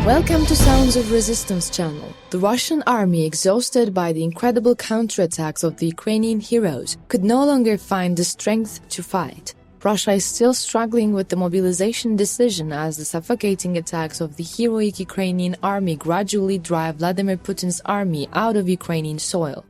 Welcome to Sounds of Resistance channel. The Russian army, exhausted by the incredible counterattacks of the Ukrainian heroes, could no longer find the strength to fight. Russia is still struggling with the mobilization decision as the suffocating attacks of the heroic Ukrainian army gradually drive Vladimir Putin's army out of Ukrainian soil.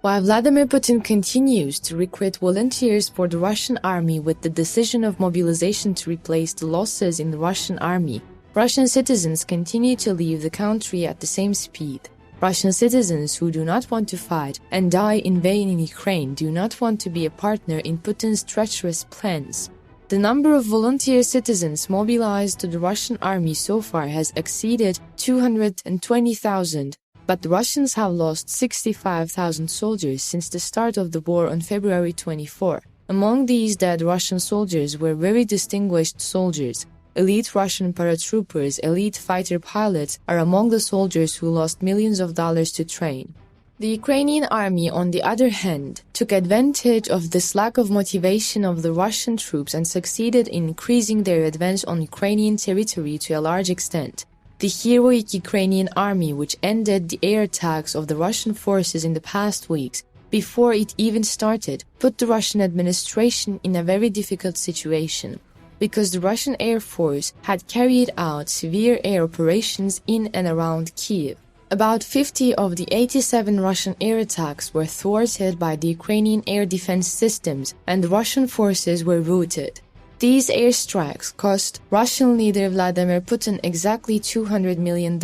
While Vladimir Putin continues to recruit volunteers for the Russian army with the decision of mobilization to replace the losses in the Russian army, Russian citizens continue to leave the country at the same speed. Russian citizens who do not want to fight and die in vain in Ukraine do not want to be a partner in Putin's treacherous plans. The number of volunteer citizens mobilized to the Russian army so far has exceeded 220,000, but the Russians have lost 65,000 soldiers since the start of the war on February 24. Among these dead Russian soldiers were very distinguished soldiers. Elite Russian paratroopers, elite fighter pilots are among the soldiers who lost millions of dollars to train. The Ukrainian army, on the other hand, took advantage of this lack of motivation of the Russian troops and succeeded in increasing their advance on Ukrainian territory to a large extent. The heroic Ukrainian army, which ended the air attacks of the Russian forces in the past weeks, before it even started, put the Russian administration in a very difficult situation, because the Russian Air Force had carried out severe air operations in and around Kiev. About 50 of the 87 Russian air attacks were thwarted by the Ukrainian air defense systems, and the Russian forces were routed. These airstrikes cost Russian leader Vladimir Putin exactly $200 million.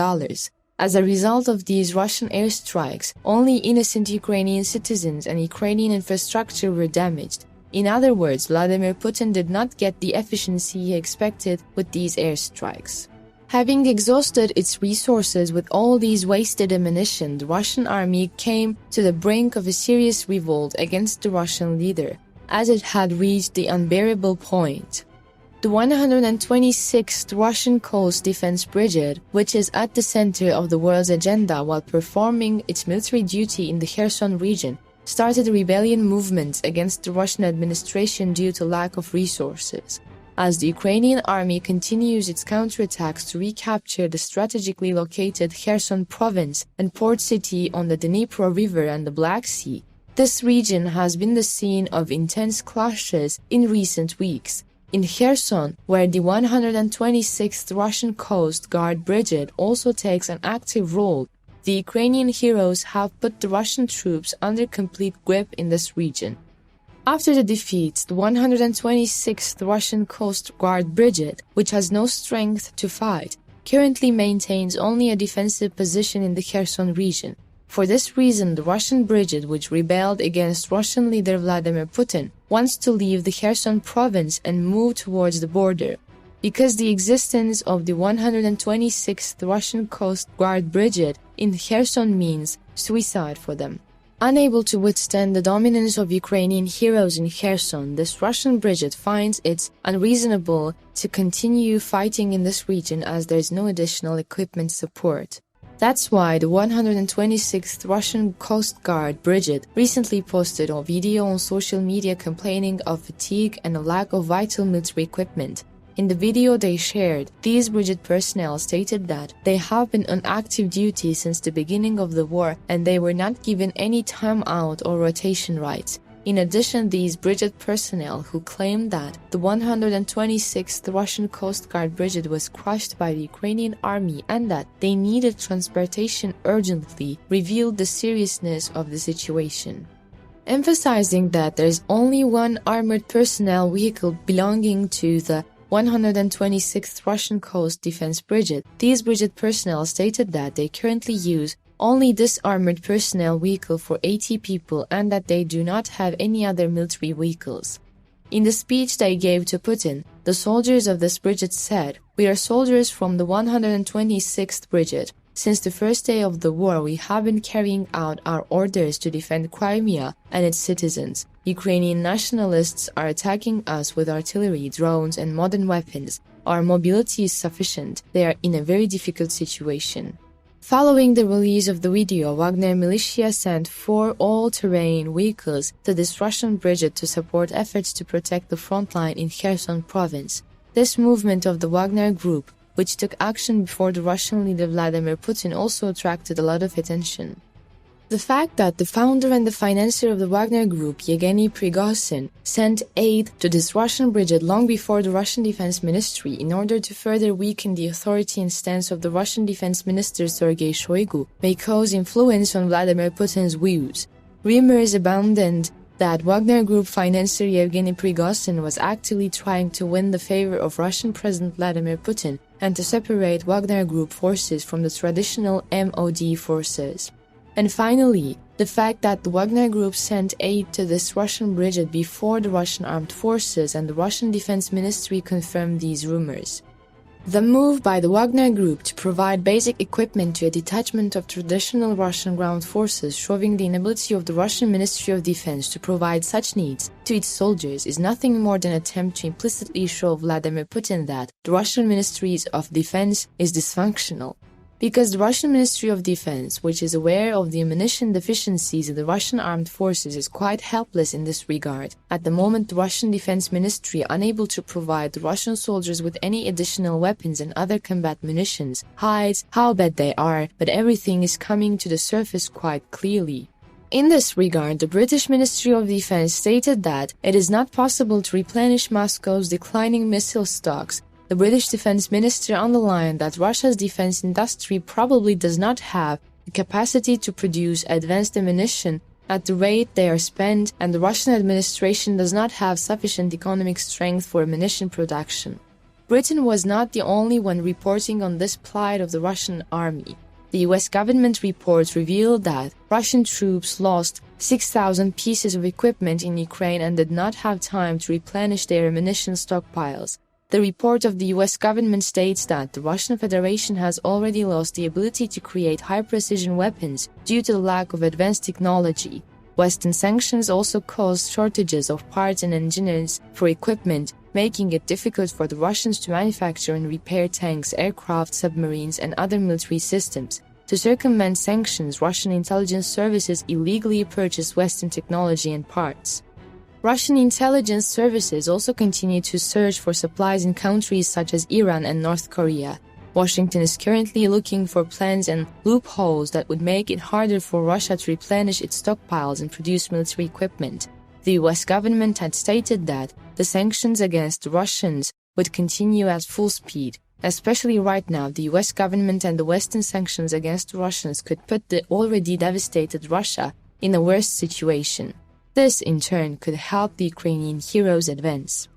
As a result of these Russian airstrikes, only innocent Ukrainian citizens and Ukrainian infrastructure were damaged. In other words, Vladimir Putin did not get the efficiency he expected with these airstrikes. Having exhausted its resources with all these wasted ammunition, the Russian army came to the brink of a serious revolt against the Russian leader, as it had reached the unbearable point. The 126th Russian Coast Defense Brigade, which is at the center of the world's agenda while performing its military duty in the Kherson region, started rebellion movements against the Russian administration due to lack of resources. As the Ukrainian army continues its counterattacks to recapture the strategically located Kherson province and port city on the Dnipro River and the Black Sea, this region has been the scene of intense clashes in recent weeks. In Kherson, where the 126th Russian Coast Guard Brigade also takes an active role, the Ukrainian heroes have put the Russian troops under complete grip in this region. After the defeats, the 126th Russian Coast Guard Brigade, which has no strength to fight, currently maintains only a defensive position in the Kherson region. For this reason, the Russian brigade, which rebelled against Russian leader Vladimir Putin, wants to leave the Kherson province and move towards the border. Because the existence of the 126th Russian Coast Guard Brigade in Kherson means suicide for them. Unable to withstand the dominance of Ukrainian heroes in Kherson, this Russian brigade finds it unreasonable to continue fighting in this region as there is no additional equipment support. That's why the 126th Russian Coast Guard Brigade recently posted a video on social media complaining of fatigue and a lack of vital military equipment. In the video they shared, these brigade personnel stated that they have been on active duty since the beginning of the war and they were not given any time out or rotation rights. In addition, these brigade personnel who claimed that the 126th Russian Coast Guard Brigade was crushed by the Ukrainian army and that they needed transportation urgently revealed the seriousness of the situation. Emphasizing that there is only one armored personnel vehicle belonging to the 126th Russian Coast Defense Brigade, these brigade personnel stated that they currently use only this armored personnel vehicle for 80 people and that they do not have any other military vehicles. In the speech they gave to Putin, the soldiers of this brigade said, "We are soldiers from the 126th Brigade. Since the first day of the war, we have been carrying out our orders to defend Crimea and its citizens. Ukrainian nationalists are attacking us with artillery, drones, and modern weapons. Our mobility is sufficient. They are in a very difficult situation." Following the release of the video, Wagner militia sent 4 all-terrain vehicles to this Russian brigade to support efforts to protect the front line in Kherson province. This movement of the Wagner group which took action before the Russian leader Vladimir Putin, also attracted a lot of attention. The fact that the founder and the financier of the Wagner Group, Yevgeny Prigozhin, sent aid to this Russian brigade long before the Russian Defense Ministry in order to further weaken the authority and stance of the Russian Defense Minister Sergei Shoigu may cause influence on Vladimir Putin's views. Rumors abounded that Wagner Group financier Yevgeny Prigozhin was actively trying to win the favor of Russian President Vladimir Putin and to separate Wagner Group forces from the traditional MOD forces. And finally, the fact that the Wagner Group sent aid to this Russian brigade before the Russian armed forces and the Russian Defense Ministry confirmed these rumors. The move by the Wagner Group to provide basic equipment to a detachment of traditional Russian ground forces, showing the inability of the Russian Ministry of Defense to provide such needs to its soldiers, is nothing more than an attempt to implicitly show Vladimir Putin that the Russian Ministry of Defense is dysfunctional. Because the Russian Ministry of Defense, which is aware of the ammunition deficiencies of the Russian armed forces, is quite helpless in this regard. At the moment, the Russian Defense Ministry, unable to provide the Russian soldiers with any additional weapons and other combat munitions, hides how bad they are, but everything is coming to the surface quite clearly. In this regard, the British Ministry of Defense stated that it is not possible to replenish Moscow's declining missile stocks. The British Defense Minister underlined that Russia's defense industry probably does not have the capacity to produce advanced ammunition at the rate they are spent, and the Russian administration does not have sufficient economic strength for ammunition production. Britain was not the only one reporting on this plight of the Russian army. The US government report revealed that Russian troops lost 6,000 pieces of equipment in Ukraine and did not have time to replenish their ammunition stockpiles. The report of the US government states that the Russian Federation has already lost the ability to create high-precision weapons due to the lack of advanced technology. Western sanctions also caused shortages of parts and engineers for equipment, making it difficult for the Russians to manufacture and repair tanks, aircraft, submarines, and other military systems. To circumvent sanctions, Russian intelligence services illegally purchased Western technology and parts. Russian intelligence services also continue to search for supplies in countries such as Iran and North Korea. Washington is currently looking for plans and loopholes that would make it harder for Russia to replenish its stockpiles and produce military equipment. The US government had stated that the sanctions against the Russians would continue at full speed. Especially right now, the US government and the Western sanctions against the Russians could put the already devastated Russia in a worse situation. This, in turn, could help the Ukrainian heroes advance.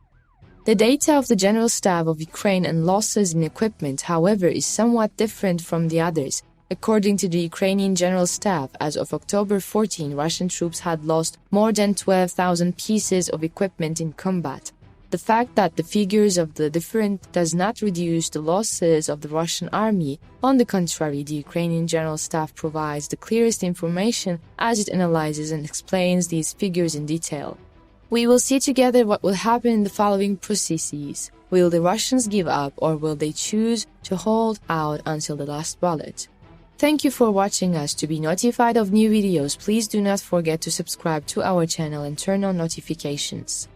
The data of the General Staff of Ukraine and losses in equipment, however, is somewhat different from the others. According to the Ukrainian General Staff, as of October 14, Russian troops had lost more than 12,000 pieces of equipment in combat. The fact that the figures of the different does not reduce the losses of the Russian army. On the contrary, the Ukrainian General Staff provides the clearest information as it analyzes and explains these figures in detail. We will see together what will happen in the following processes. Will the Russians give up, or will they choose to hold out until the last bullet? Thank you for watching us. To be notified of new videos, please do not forget to subscribe to our channel and turn on notifications.